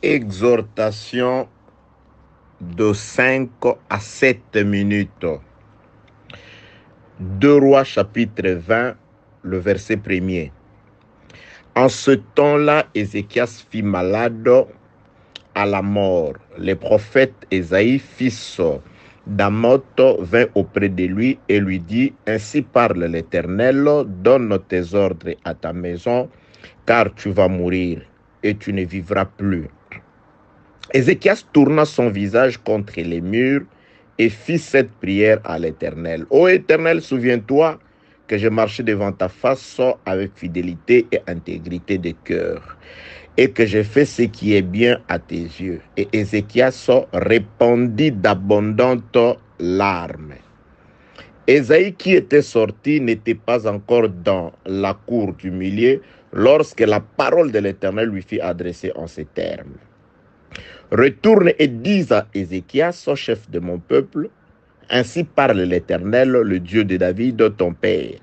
Exhortation de 5 à 7 minutes. 2 Rois chapitre 20, le verset 1er. En ce temps-là, Ézéchias fit malade à la mort. Le prophète Ésaïe, fils d'Amoth, vint auprès de lui et lui dit: Ainsi parle l'Éternel, donne tes ordres à ta maison, car tu vas mourir et tu ne vivras plus. Ézéchias tourna son visage contre les murs et fit cette prière à l'Éternel. Ô Éternel, souviens-toi que je marchais devant ta face avec fidélité et intégrité de cœur, et que j'ai fait ce qui est bien à tes yeux. Et Ézéchias répandit d'abondantes larmes. Ésaïe, qui était sorti, n'était pas encore dans la cour du milieu lorsque la parole de l'Éternel lui fut adressée en ces termes: Retourne et dis à Ézéchias, chef de mon peuple, ainsi parle l'Éternel, le Dieu de David, ton père.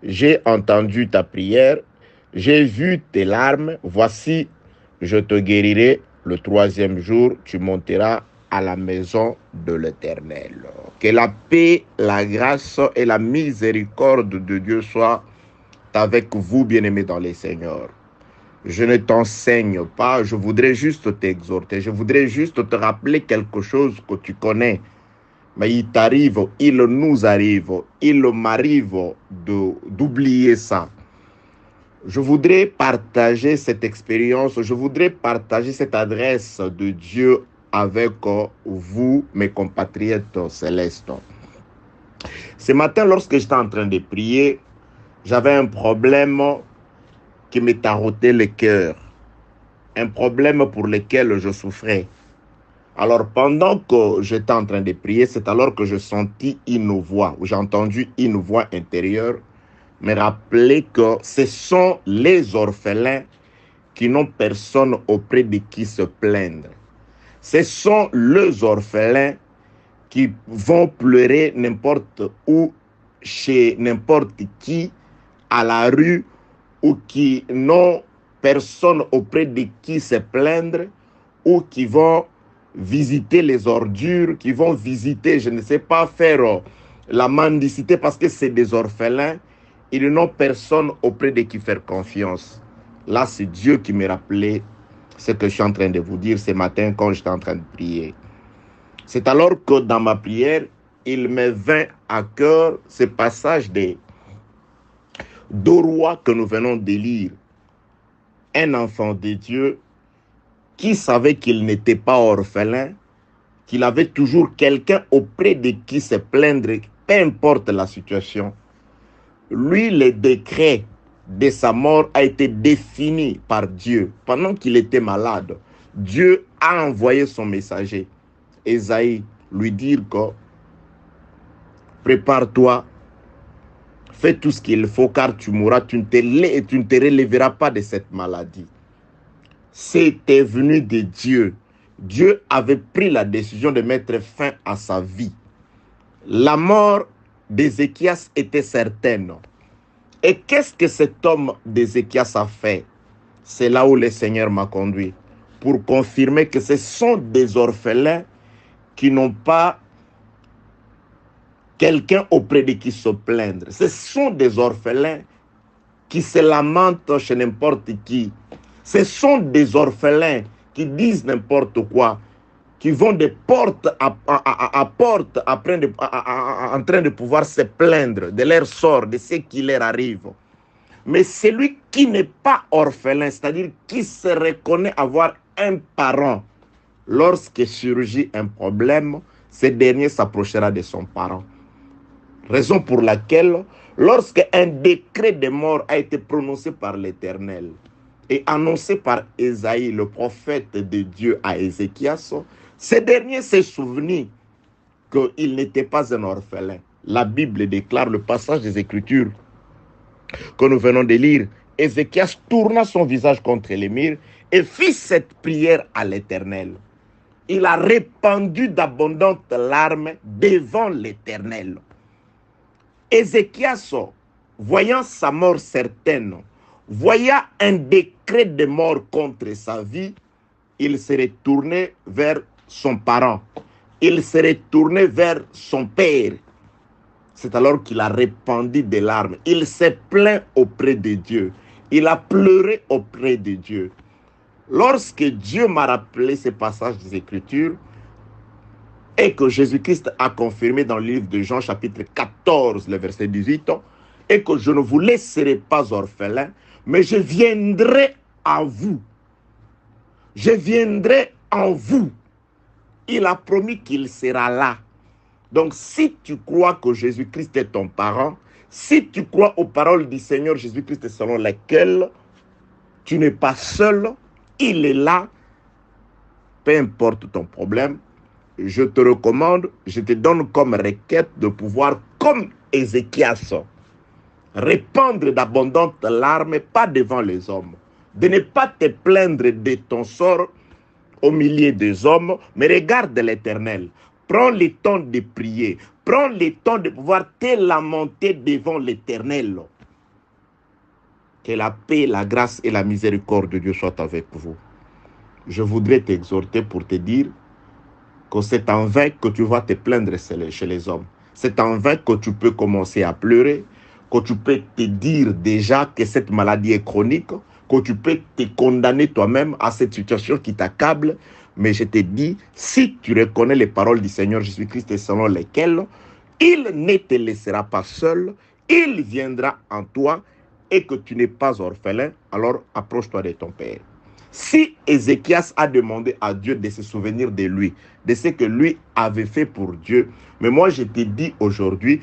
J'ai entendu ta prière, j'ai vu tes larmes, voici, je te guérirai. Le 3e jour, tu monteras à la maison de l'Éternel. Que la paix, la grâce et la miséricorde de Dieu soient avec vous, bien-aimés dans les Seigneurs. Je ne t'enseigne pas, je voudrais juste t'exhorter, je voudrais juste te rappeler quelque chose que tu connais. Mais il t'arrive, il nous arrive, il m'arrive d'oublier ça. Je voudrais partager cette expérience, je voudrais partager cette adresse de Dieu avec vous, mes compatriotes célestes. Ce matin, lorsque j'étais en train de prier, j'avais un problème qui me tarautait le cœur, un problème pour lequel je souffrais. Alors, pendant que j'étais en train de prier, c'est alors que je sentis une voix, ou j'ai entendu une voix intérieure me rappeler que ce sont les orphelins qui n'ont personne auprès de qui se plaindre. Ce sont les orphelins qui vont pleurer n'importe où, chez n'importe qui, à la rue, ou qui n'ont personne auprès de qui se plaindre, ou qui vont visiter les ordures, qui vont visiter, je ne sais pas, faire la mendicité parce que c'est des orphelins. Ils n'ont personne auprès de qui faire confiance. Là, c'est Dieu qui me rappelait ce que je suis en train de vous dire ce matin quand j'étais en train de prier. C'est alors que dans ma prière, il me vint à cœur ce passage des 2 Rois que nous venons de lire. Un enfant de Dieu qui savait qu'il n'était pas orphelin, qu'il avait toujours quelqu'un auprès de qui se plaindre, peu importe la situation. Lui, le décret de sa mort a été défini par Dieu. Pendant qu'il était malade, Dieu a envoyé son messager, Ésaïe, lui dire que prépare-toi, fais tout ce qu'il faut car tu mourras, tu ne te relèveras pas de cette maladie. C'était venu de Dieu. Dieu avait pris la décision de mettre fin à sa vie. La mort d'Ézéchias était certaine. Et qu'est-ce que cet homme d'Ézéchias a fait? C'est là où le Seigneur m'a conduit, pour confirmer que ce sont des orphelins qui n'ont pas quelqu'un auprès de qui se plaindre. Ce sont des orphelins qui se lamentent chez n'importe qui. Ce sont des orphelins qui disent n'importe quoi, qui vont de porte à porte en train de pouvoir se plaindre de leur sort, de ce qui leur arrive. Mais celui qui n'est pas orphelin, c'est-à-dire qui se reconnaît avoir un parent, lorsque surgit un problème, ce dernier s'approchera de son parent. Raison pour laquelle, lorsque un décret de mort a été prononcé par l'Éternel et annoncé par Ésaïe, le prophète de Dieu, à Ézéchias, ce dernier s'est souvenu qu'il n'était pas un orphelin. La Bible déclare, le passage des Écritures que nous venons de lire, Ézéchias tourna son visage contre les murs et fit cette prière à l'Éternel. Il a répandu d'abondantes larmes devant l'Éternel. Ézéchias, voyant sa mort certaine, voyant un décret de mort contre sa vie, il serait tourné vers son parent. Il serait tourné vers son père. C'est alors qu'il a répandu des larmes. Il s'est plaint auprès de Dieu. Il a pleuré auprès de Dieu. Lorsque Dieu m'a rappelé ces passages des Écritures et que Jésus-Christ a confirmé dans le livre de Jean chapitre 14, le verset 18, et que je ne vous laisserai pas orphelin, mais je viendrai à vous. Je viendrai en vous. Il a promis qu'il sera là. Donc, si tu crois que Jésus-Christ est ton parent, si tu crois aux paroles du Seigneur Jésus-Christ selon lesquelles tu n'es pas seul, il est là, peu importe ton problème, je te recommande, je te donne comme requête de pouvoir, comme Ézéchias, répandre d'abondantes larmes, pas devant les hommes, de ne pas te plaindre de ton sort au milieu des hommes, mais regarde l'Éternel. Prends le temps de prier. Prends le temps de pouvoir te lamenter devant l'Éternel. Que la paix, la grâce et la miséricorde de Dieu soient avec vous. Je voudrais t'exhorter pour te dire que c'est en vain que tu vas te plaindre chez les hommes. C'est en vain que tu peux commencer à pleurer, que tu peux te dire déjà que cette maladie est chronique, que tu peux te condamner toi-même à cette situation qui t'accable. Mais je te dis, si tu reconnais les paroles du Seigneur Jésus-Christ selon lesquelles il ne te laissera pas seul, il viendra en toi et que tu n'es pas orphelin, alors approche-toi de ton Père. Si Ézéchias a demandé à Dieu de se souvenir de lui, de ce que lui avait fait pour Dieu, mais moi je te dis aujourd'hui,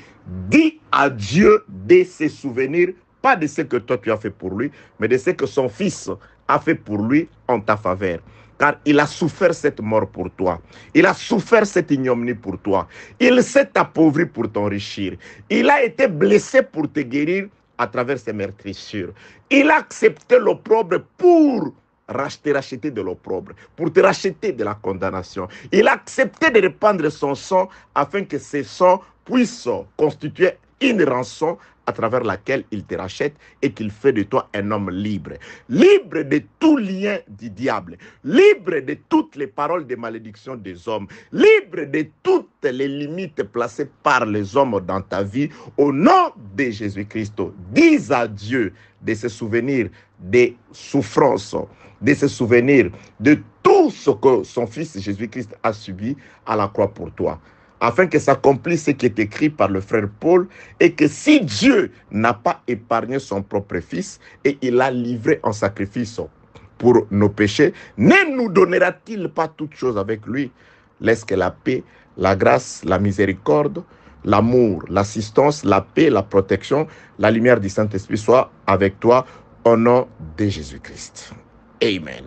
dis à Dieu de se souvenir, pas de ce que toi tu as fait pour lui, mais de ce que son fils a fait pour lui en ta faveur. Car il a souffert cette mort pour toi. Il a souffert cette ignominie pour toi. Il s'est appauvri pour t'enrichir. Il a été blessé pour te guérir à travers ses meurtrissures. Il a accepté l'opprobre pour racheter de l'opprobre, pour te racheter de la condamnation. Il a accepté de répandre son sang afin que ce sang puisse constituer une rançon à travers laquelle il te rachète et qu'il fait de toi un homme libre. Libre de tout lien du diable. Libre de toutes les paroles de malédiction des hommes. Libre de toutes les limites placées par les hommes dans ta vie. Au nom de Jésus-Christ, dis à Dieu de se souvenir des souffrances, de se souvenir de tout ce que son fils Jésus-Christ a subi à la croix pour toi, afin que s'accomplisse ce qui est écrit par le frère Paul, et que si Dieu n'a pas épargné son propre fils et il l'a livré en sacrifice pour nos péchés, ne nous donnera-t-il pas toutes choses avec lui? Laisse que la paix, la grâce, la miséricorde, l'amour, l'assistance, la paix, la protection, la lumière du Saint-Esprit soit avec toi au nom de Jésus-Christ. Amen.